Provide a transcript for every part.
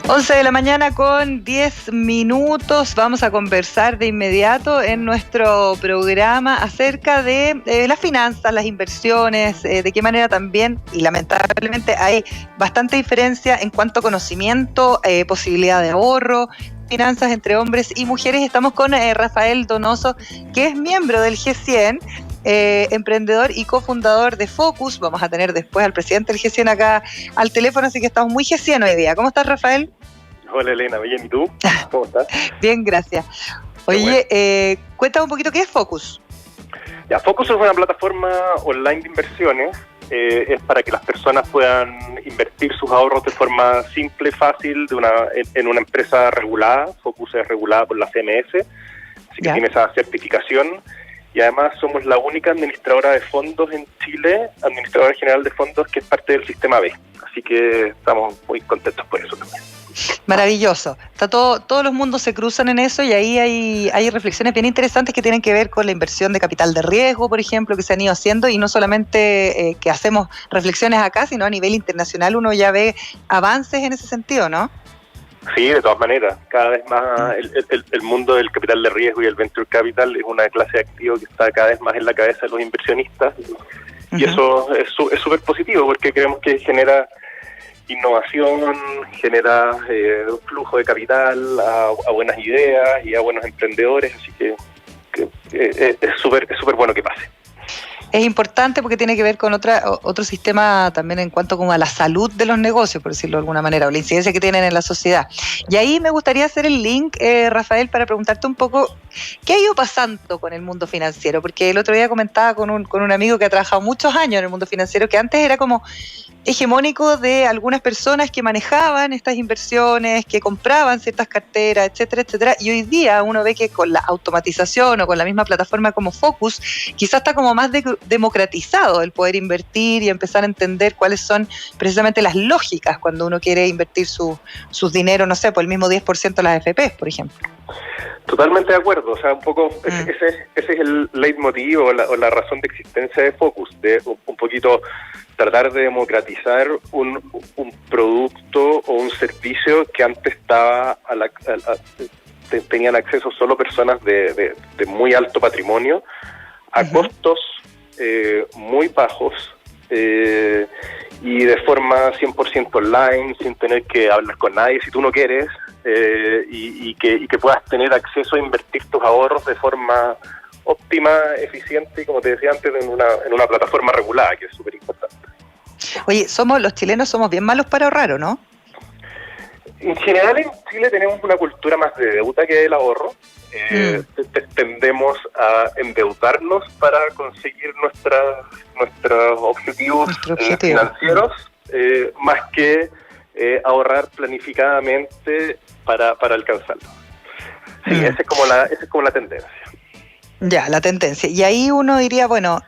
11 de la mañana con 10 minutos. Vamos a conversar de inmediato en nuestro programa acerca de las finanzas, las inversiones, de qué manera también, y lamentablemente hay bastante diferencia en cuanto a conocimiento, posibilidad de ahorro, finanzas entre hombres y mujeres. Estamos con Rafael Donoso, que es miembro del G100, emprendedor y cofundador de Focus. Vamos a tener después al presidente del G100 acá al teléfono, así que estamos muy G100 hoy día. ¿Cómo estás, Rafael? Hola, Elena, bien, ¿y tú? ¿Cómo estás? Bien, gracias. Oye, cuéntame un poquito qué es Focus. Ya, Focus es una plataforma online de inversiones. Es para que las personas puedan invertir sus ahorros de forma simple, fácil, en una empresa regulada. Focus es regulada por la CMS, así que tiene esa certificación. Y además somos la única administradora de fondos en Chile, administradora general de fondos, que es parte del sistema B. Así que estamos muy contentos por eso también. Maravilloso. Todos los mundos se cruzan en eso, y ahí hay reflexiones bien interesantes que tienen que ver con la inversión de capital de riesgo, por ejemplo, que se han ido haciendo, y no solamente que hacemos reflexiones acá, sino a nivel internacional uno ya ve avances en ese sentido, ¿no? Sí, de todas maneras. Cada vez más el mundo del capital de riesgo y el venture capital es una clase de activo que está cada vez más en la cabeza de los inversionistas, y eso es súper positivo porque creemos que genera innovación, genera flujo de capital a buenas ideas y a buenos emprendedores, así que es súper bueno que pase. Es importante porque tiene que ver con otro sistema también en cuanto como a la salud de los negocios, por decirlo de alguna manera, o la incidencia que tienen en la sociedad. Y ahí me gustaría hacer el link, Rafael, para preguntarte un poco qué ha ido pasando con el mundo financiero, porque el otro día comentaba con un amigo que ha trabajado muchos años en el mundo financiero, que antes era como hegemónico de algunas personas que manejaban estas inversiones, que compraban ciertas carteras, etcétera, etcétera, y hoy día uno ve que con la automatización o con la misma plataforma como Focus, quizás está como más democratizado el poder invertir y empezar a entender cuáles son precisamente las lógicas cuando uno quiere invertir sus dinero, no sé, por el mismo 10% de las AFPs, por ejemplo. Totalmente de acuerdo, o sea, un poco ese es el leitmotiv o la razón de existencia de Focus, de un poquito tratar de democratizar un producto o un servicio que antes estaba tenían acceso solo personas de muy alto patrimonio a costos muy bajos y de forma 100% online, sin tener que hablar con nadie si tú no quieres, y que puedas tener acceso a invertir tus ahorros de forma óptima, eficiente y, como te decía antes, en una plataforma regulada, que es súper importante. Oye, los chilenos somos bien malos para ahorrar, ¿o no? En general en Chile tenemos una cultura más de deuda que del ahorro. Tendemos a endeudarnos para conseguir nuestros objetivos financieros, más que ahorrar planificadamente para alcanzarlo. Sí, esa es como la tendencia. Ya, la tendencia. Y ahí uno diría, bueno,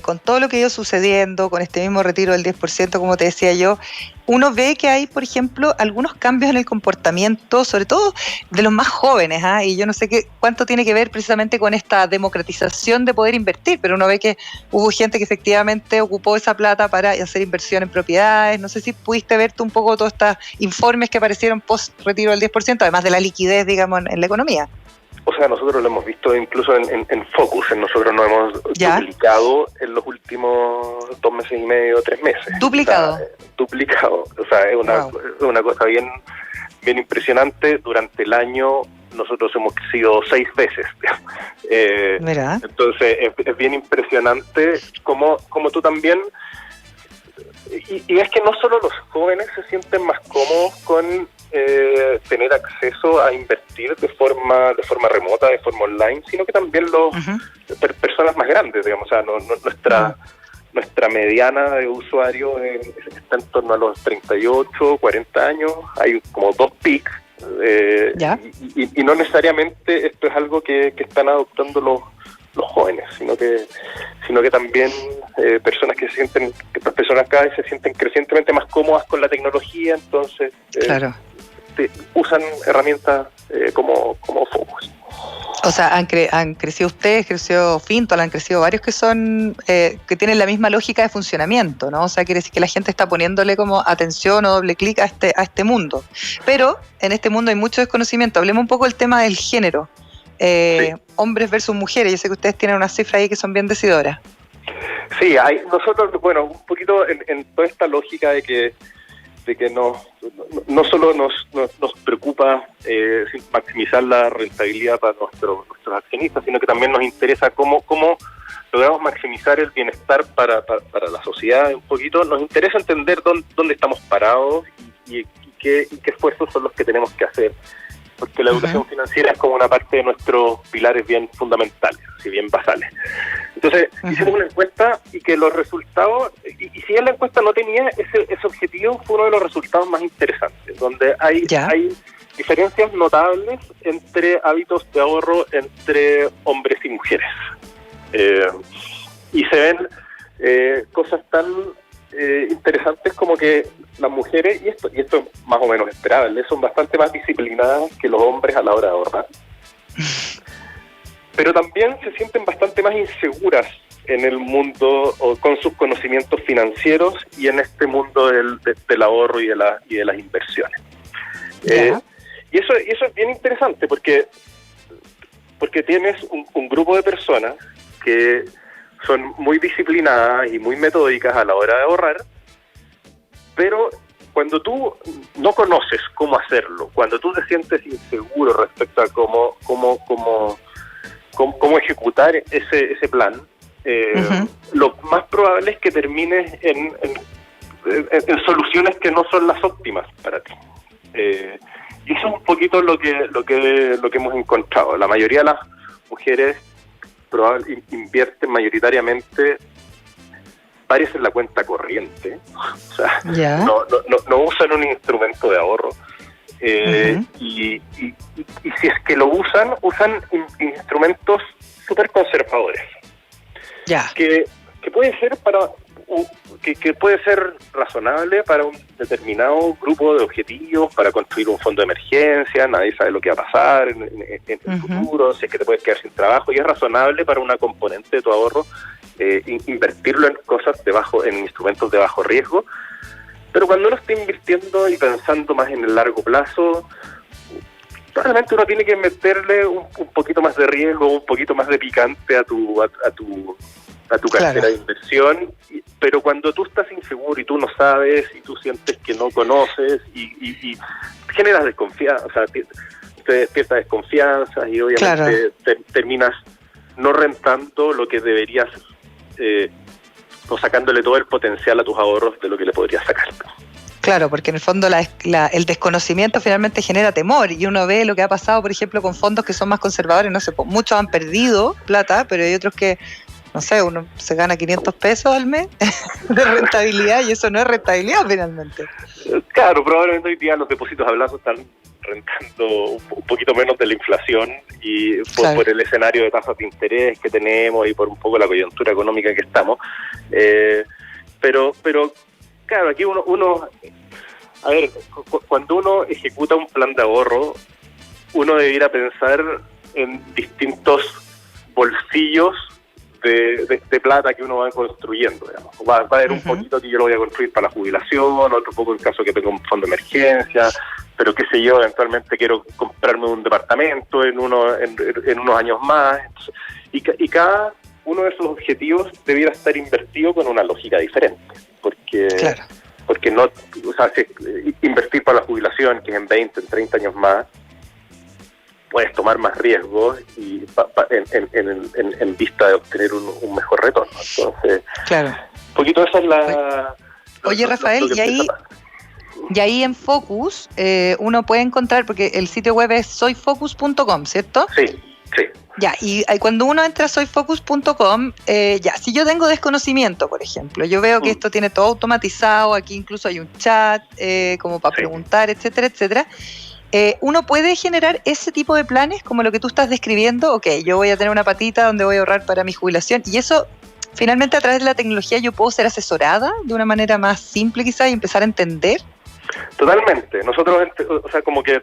con todo lo que ha ido sucediendo, con este mismo retiro del 10%, como te decía yo, uno ve que hay, por ejemplo, algunos cambios en el comportamiento, sobre todo de los más jóvenes, y yo no sé cuánto tiene que ver precisamente con esta democratización de poder invertir, pero uno ve que hubo gente que efectivamente ocupó esa plata para hacer inversión en propiedades. No sé si pudiste ver tú un poco todos estos informes que aparecieron post retiro del 10%, además de la liquidez, digamos, en la economía. O sea, nosotros lo hemos visto incluso en Focus. Nosotros nos hemos duplicado en los últimos 2 meses y medio, 3 meses. ¿Duplicado? O sea, duplicado. O sea, es una cosa bien impresionante. Durante el año nosotros hemos crecido 6 veces. Entonces es bien impresionante como tú también. Y es que no solo los jóvenes se sienten más cómodos con tener acceso a invertir de forma remota, de forma online, sino que también personas más grandes, digamos. O sea, nuestra mediana de usuarios está en torno a los 38, 40 años. Hay como 2 peaks, y no necesariamente esto es algo que están adoptando los jóvenes, sino que también personas personas cada vez se sienten crecientemente más cómodas con la tecnología, entonces claro. usan herramientas como Focus. O sea, han crecido ustedes, creció Fintual, han crecido varios que son que tienen la misma lógica de funcionamiento, ¿no? O sea, quiere decir que la gente está poniéndole como atención o doble clic a este mundo. Pero en este mundo hay mucho desconocimiento. Hablemos un poco del tema del género. Sí. Hombres versus mujeres. Yo sé que ustedes tienen unas cifras ahí que son bien decidoras. Sí, nosotros, bueno, un poquito en toda esta lógica de que no solo nos preocupa maximizar la rentabilidad para nuestros accionistas, sino que también nos interesa cómo logramos maximizar el bienestar para la sociedad un poquito. Nos interesa entender dónde estamos parados y qué esfuerzos son los que tenemos que hacer, porque la educación financiera es como una parte de nuestros pilares bien fundamentales, si bien basales. Entonces, hicimos una encuesta y que los resultados, y si bien la encuesta no tenía ese objetivo, fue uno de los resultados más interesantes, donde hay diferencias notables entre hábitos de ahorro entre hombres y mujeres. Y se ven cosas tan interesantes como que las mujeres, y esto es más o menos esperable, son bastante más disciplinadas que los hombres a la hora de ahorrar. Pero también se sienten bastante más inseguras en el mundo o con sus conocimientos financieros y en este mundo del ahorro y de las inversiones. Y eso es bien interesante porque tienes un grupo de personas que son muy disciplinadas y muy metódicas a la hora de ahorrar, pero cuando tú no conoces cómo hacerlo, cuando tú te sientes inseguro respecto a cómo ejecutar ese plan, lo más probable es que termines en soluciones que no son las óptimas para ti. Y eso es un poquito lo que hemos encontrado. La mayoría de las mujeres invierten mayoritariamente varias en la cuenta corriente, o sea, no usan un instrumento de ahorro. Y si es que lo usan instrumentos súper conservadores, que puede ser que puede ser razonable para un determinado grupo de objetivos, para construir un fondo de emergencia. Nadie sabe lo que va a pasar en el futuro, si es que te puedes quedar sin trabajo, y es razonable para una componente de tu ahorro invertirlo en cosas en instrumentos de bajo riesgo. Pero cuando uno está invirtiendo y pensando más en el largo plazo, probablemente uno tiene que meterle un poquito más de riesgo, un poquito más de picante a tu cartera de inversión. Pero cuando tú estás inseguro y tú no sabes y tú sientes que no conoces y generas desconfianza, o sea, te despierta desconfianza y obviamente terminas no rentando lo que deberías o sacándole todo el potencial a tus ahorros de lo que le podrías sacar. Claro, porque en el fondo el desconocimiento finalmente genera temor, y uno ve lo que ha pasado, por ejemplo, con fondos que son más conservadores. No sé, muchos han perdido plata, pero hay otros que, no sé, uno se gana 500 pesos al mes de rentabilidad, y eso no es rentabilidad finalmente. Claro, probablemente hoy día los depósitos a plazo están rentando un poquito menos de la inflación y por el escenario de tasas de interés que tenemos y por un poco la coyuntura económica que estamos. Pero claro, aquí uno a ver, cuando uno ejecuta un plan de ahorro, uno debiera pensar en distintos bolsillos de plata que uno va construyendo, digamos. Va a haber un poquito que yo lo voy a construir para la jubilación, otro poco en caso que tenga un fondo de emergencia, pero qué sé yo, eventualmente quiero comprarme un departamento en unos años más. Y cada uno de esos objetivos debiera estar invertido con una lógica diferente, porque no, o sea, invertir para la jubilación, que es en 20, en 30 años más, puedes tomar más riesgos y en vista de obtener un mejor retorno. Entonces, un poquito esa es la... Oye, Rafael, y ahí en Focus uno puede encontrar, porque el sitio web es soyfocus.com, ¿cierto? Sí. Ya, y cuando uno entra a soyfocus.com, si yo tengo desconocimiento, por ejemplo, yo veo que esto tiene todo automatizado, aquí incluso hay un chat como para preguntar, etcétera, etcétera. Uno puede generar ese tipo de planes como lo que tú estás describiendo. Ok, yo voy a tener una patita donde voy a ahorrar para mi jubilación, y eso finalmente a través de la tecnología yo puedo ser asesorada de una manera más simple quizás y empezar a entender Totalmente. Nosotros, o sea, como que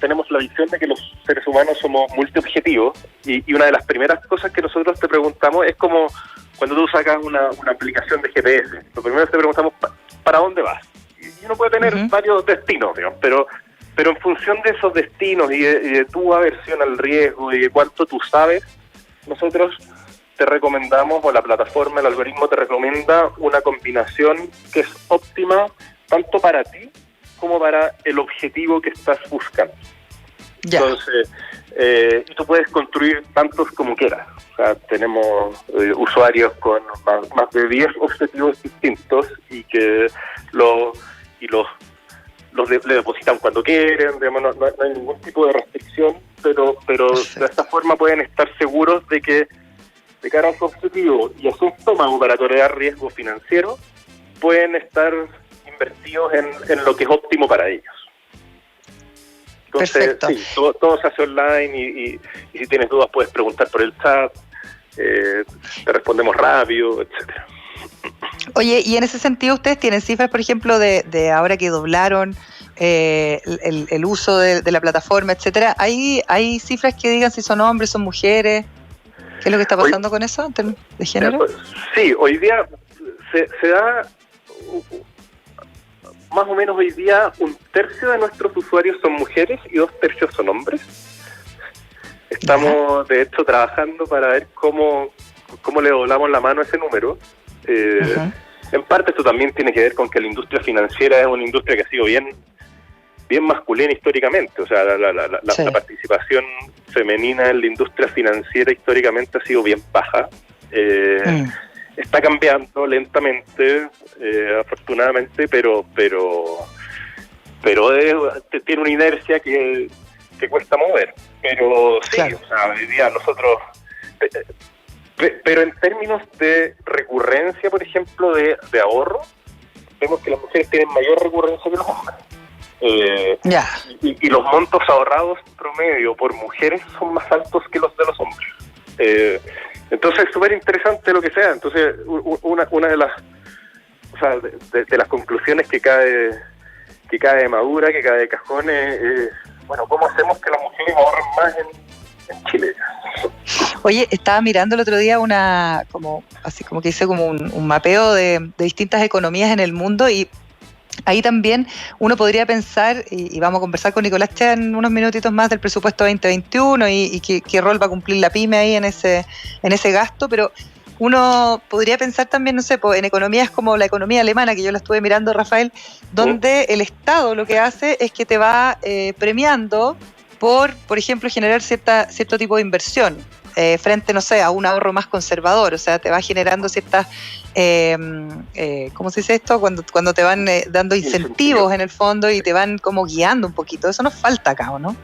tenemos la visión de que los seres humanos somos multiobjetivos y una de las primeras cosas que nosotros te preguntamos es como cuando tú sacas una aplicación de GPS. Lo primero que te preguntamos, ¿para dónde vas? Y uno puede tener varios destinos, digamos, pero en función de esos destinos y de tu aversión al riesgo y de cuánto tú sabes, nosotros te recomendamos, o la plataforma, el algoritmo te recomienda una combinación que es óptima tanto para ti como para el objetivo que estás buscando. Ya. Entonces, y tú puedes construir tantos como quieras. O sea, tenemos usuarios con más de 10 objetivos distintos y que le depositan cuando quieren, digamos, no hay ningún tipo de restricción, pero de esta forma pueden estar seguros de que de cara a su objetivo y a su estómago para tolerar riesgo financiero, pueden estar invertidos en lo que es óptimo para ellos. Entonces, perfecto. Sí, todo se hace online y si tienes dudas puedes preguntar por el chat, te respondemos rápido, etcétera. Oye, y en ese sentido, ¿ustedes tienen cifras, por ejemplo, de ahora que doblaron el uso de la plataforma, etcétera? ¿Hay cifras que digan si son hombres, son mujeres? ¿Qué es lo que está pasando con eso, de género? Sí, hoy día se da, más o menos hoy día, 1/3 de nuestros usuarios son mujeres y 2/3 son hombres. Estamos, de hecho, trabajando para ver cómo le doblamos la mano a ese número. En parte esto también tiene que ver con que la industria financiera es una industria que ha sido bien masculina históricamente. O sea, la participación femenina en la industria financiera históricamente ha sido bien baja. Está cambiando lentamente, afortunadamente, pero tiene una inercia que cuesta mover. Pero sí, claro. O sea, hoy día nosotros... Pero en términos de recurrencia, por ejemplo, de ahorro, vemos que las mujeres tienen mayor recurrencia que los hombres. Y los montos ahorrados promedio por mujeres son más altos que los de los hombres. Entonces es súper interesante lo que sea. Entonces una de las, o sea, de las conclusiones que cae de madura, que cae de cajones, bueno, ¿cómo hacemos que las mujeres ahorren más en Chile? Oye, estaba mirando el otro día como que hice como un mapeo de distintas economías en el mundo y ahí también uno podría pensar, y vamos a conversar con Nicolás Chea en unos minutitos más del presupuesto 2021 y qué rol va a cumplir la PYME ahí en ese gasto, pero uno podría pensar también, no sé, en economías como la economía alemana, que yo la estuve mirando, Rafael, donde el Estado lo que hace es que te va premiando por ejemplo, generar cierto tipo de inversión frente, no sé, a un ahorro más conservador. O sea, te va generando ciertas, ¿cómo se dice esto? Cuando te van dando incentivos en el fondo y te van como guiando un poquito. Eso nos falta acá, ¿o no?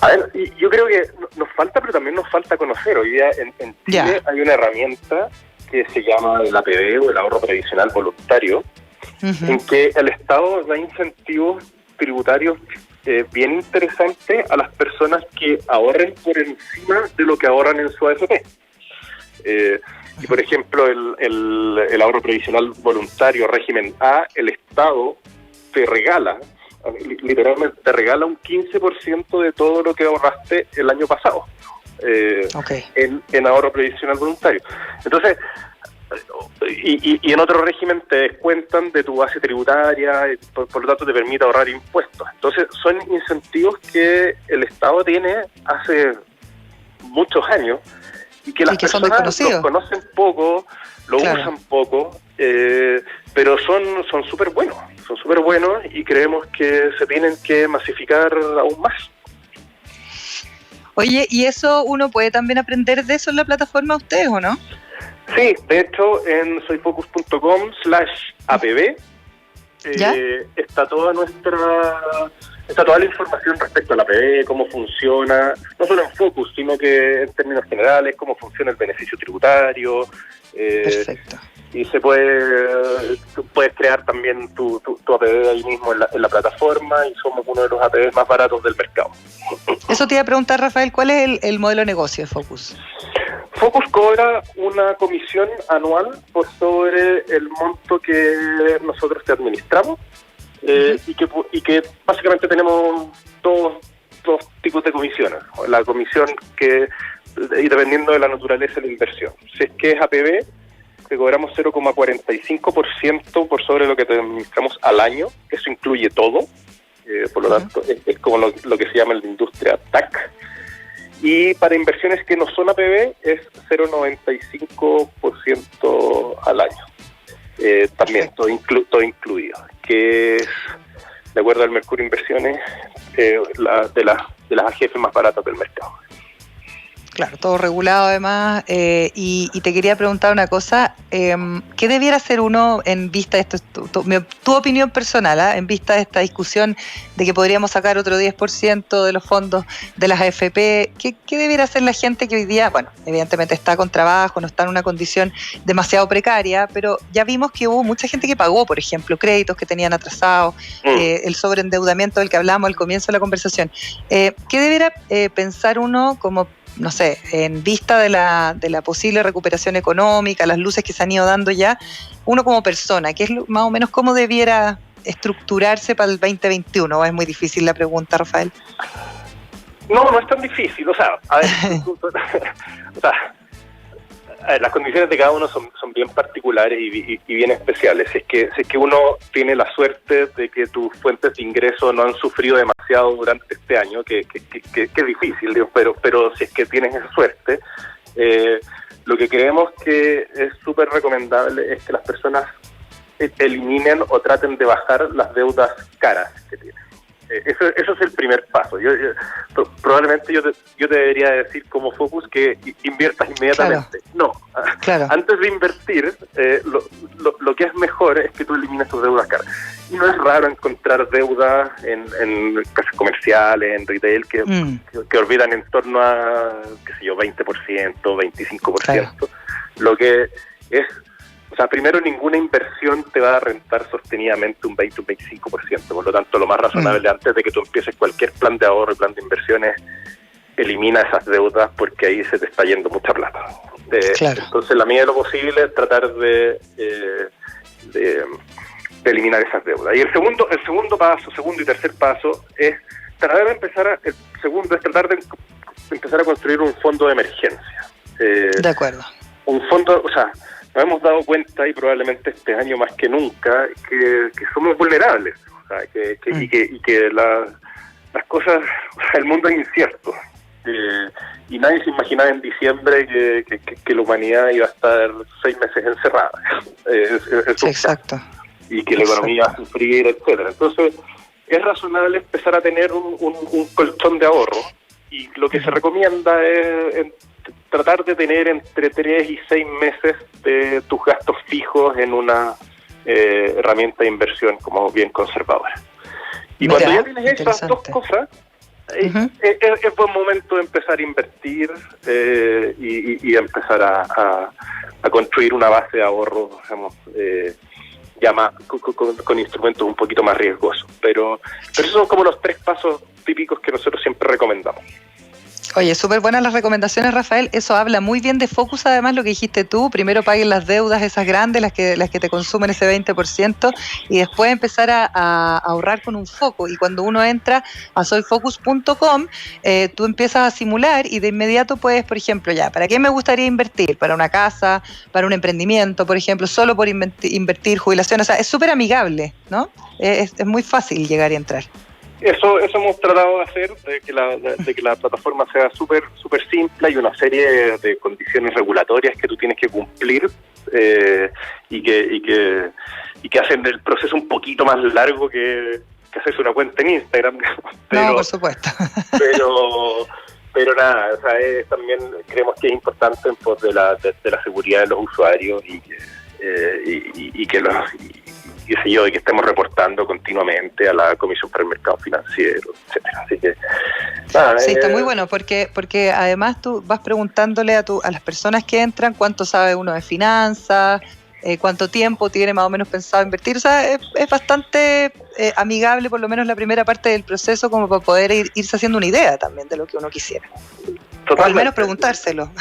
A ver, yo creo que nos falta, pero también nos falta conocer. Hoy día en Chile hay una herramienta que se llama el APB, o el ahorro previsional voluntario, en que el Estado da incentivos tributarios bien interesante a las personas que ahorren por encima de lo que ahorran en su AFP. Y por ejemplo, el ahorro previsional voluntario régimen A, el Estado te regala, literalmente te regala un 15% de todo lo que ahorraste el año pasado en ahorro previsional voluntario. Entonces, y en otro régimen te descuentan de tu base tributaria, por lo tanto te permite ahorrar impuestos. Entonces son incentivos que el Estado tiene hace muchos años y que las personas los conocen poco, lo usan poco, pero son súper buenos, y creemos que se tienen que masificar aún más. Oye, ¿y eso uno puede también aprender de eso en la plataforma ustedes o no? Sí, de hecho en soyfocus.com/apb está toda la información respecto al APB, cómo funciona, no solo en Focus, sino que en términos generales, cómo funciona el beneficio tributario. Perfecto. Y puedes crear también tu APB ahí mismo en la plataforma, y somos uno de los APB más baratos del mercado. Eso te iba a preguntar, Rafael, ¿cuál es el modelo de negocio de Focus? Focus cobra una comisión anual por sobre el monto que nosotros te administramos. y que básicamente tenemos dos tipos de comisiones. La comisión y dependiendo de la naturaleza de la inversión. Si es que es APB, te cobramos 0,45% por sobre lo que te administramos al año. Eso incluye todo. Por lo tanto, es como lo que se llama en la industria TAC. Y para inversiones que no son APB es 0,95% al año. También todo incluido, que es, de acuerdo al Mercurio Inversiones, de las AGF más baratas del mercado. Claro, todo regulado además. Y te quería preguntar una cosa, ¿qué debiera hacer uno en vista de esto? Tu opinión personal, en vista de esta discusión de que podríamos sacar otro 10% de los fondos de las AFP, ¿qué debiera hacer la gente que hoy día, bueno, evidentemente está con trabajo, no está en una condición demasiado precaria, pero ya vimos que hubo mucha gente que pagó, por ejemplo, créditos que tenían atrasados, el sobreendeudamiento del que hablábamos al comienzo de la conversación? ¿Qué debiera pensar uno como, no sé, en vista de la posible recuperación económica, las luces que se han ido dando ya, uno como persona, que es más o menos cómo debiera estructurarse para el 2021? ¿O es muy difícil la pregunta, Rafael? No es tan difícil. O sea, a ver, las condiciones de cada uno son bien particulares y bien especiales. Si es que uno tiene la suerte de que tus fuentes de ingreso no han sufrido demasiado durante este año, que es difícil, digo, pero si es que tienes esa suerte, lo que creemos que es súper recomendable es que las personas eliminen o traten de bajar las deudas caras que tienen. Eso es el primer paso. Probablemente yo te debería decir como Focus que inviertas inmediatamente. Claro. Antes de invertir, lo que es mejor es que tú elimines tus deudas caras. Y no es raro encontrar deudas en casas comerciales, en retail, que orbitan en torno a, 20%, 25%. Claro. Lo que es... O sea, primero, ninguna inversión te va a rentar sostenidamente un 20 o un 25%. Por lo tanto, lo más razonable antes de que tú empieces cualquier plan de ahorro y plan de inversiones, elimina esas deudas porque ahí se te está yendo mucha plata. Claro. Entonces, la medida de lo posible es tratar de eliminar esas deudas. Y el segundo y tercer paso es tratar de empezar a construir un fondo de emergencia. De acuerdo. Un fondo, o sea, nos hemos dado cuenta, y probablemente este año más que nunca, que somos vulnerables, o sea, y que las cosas, o sea, el mundo es incierto. Y nadie se imaginaba en diciembre que la humanidad iba a estar 6 meses encerrada. Exacto. Y que la economía iba a sufrir, etcétera. Entonces, es razonable empezar a tener un colchón de ahorro, y lo que se recomienda es tratar de tener entre 3 y 6 meses de tus gastos fijos en una herramienta de inversión como bien conservadora. Y cuando ya tienes esas dos cosas, es buen momento de empezar a invertir y empezar a construir una base de ahorro, digamos, ya más con instrumentos un poquito más riesgosos. Pero esos son como los 3 pasos típicos que nosotros siempre recomendamos. Oye, súper buenas las recomendaciones, Rafael. Eso habla muy bien de Focus, además, lo que dijiste tú. Primero paguen las deudas esas grandes, las que te consumen ese 20%, y después empezar a ahorrar con un foco. Y cuando uno entra a soyfocus.com, tú empiezas a simular y de inmediato puedes, por ejemplo, ¿para qué me gustaría invertir? ¿Para una casa? ¿Para un emprendimiento, por ejemplo? ¿Solo por invertir, jubilación? O sea, es súper amigable, ¿no? Es muy fácil llegar y entrar. Eso hemos tratado de hacer, de que la plataforma sea súper simple. Hay una serie de condiciones regulatorias que tú tienes que cumplir y que hacen el proceso un poquito más largo que hacerse una cuenta en Instagram. No, por supuesto. Pero nada, o sea, también creemos que es importante en pos de la seguridad de los usuarios y que y que estemos reportando continuamente a la Comisión para el Mercado Financiero, etcétera. Así que sí, está muy bueno porque además tú vas preguntándole a las personas que entran cuánto sabe uno de finanzas, cuánto tiempo tiene más o menos pensado invertir. O sea, es bastante amigable, por lo menos la primera parte del proceso, como para poder irse haciendo una idea también de lo que uno quisiera. Totalmente. O al menos preguntárselo.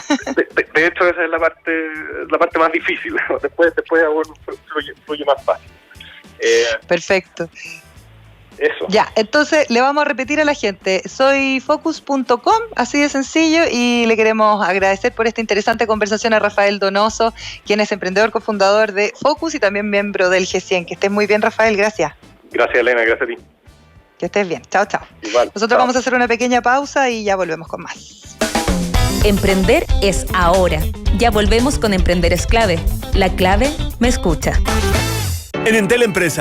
De hecho, esa es la parte más difícil. Después fluye más fácil. Perfecto. Eso. Ya, entonces le vamos a repetir a la gente, soy focus.com, así de sencillo, y le queremos agradecer por esta interesante conversación a Rafael Donoso, quien es emprendedor, cofundador de Focus y también miembro del G100. Que estés muy bien, Rafael, gracias. Gracias, Elena, gracias a ti. Que estés bien, chao, chao. Igual, Nosotros chao. vamos a hacer una pequeña pausa y ya volvemos con más. Emprender es ahora. Ya volvemos con Emprender es clave. La clave me escucha. En Entel Empresa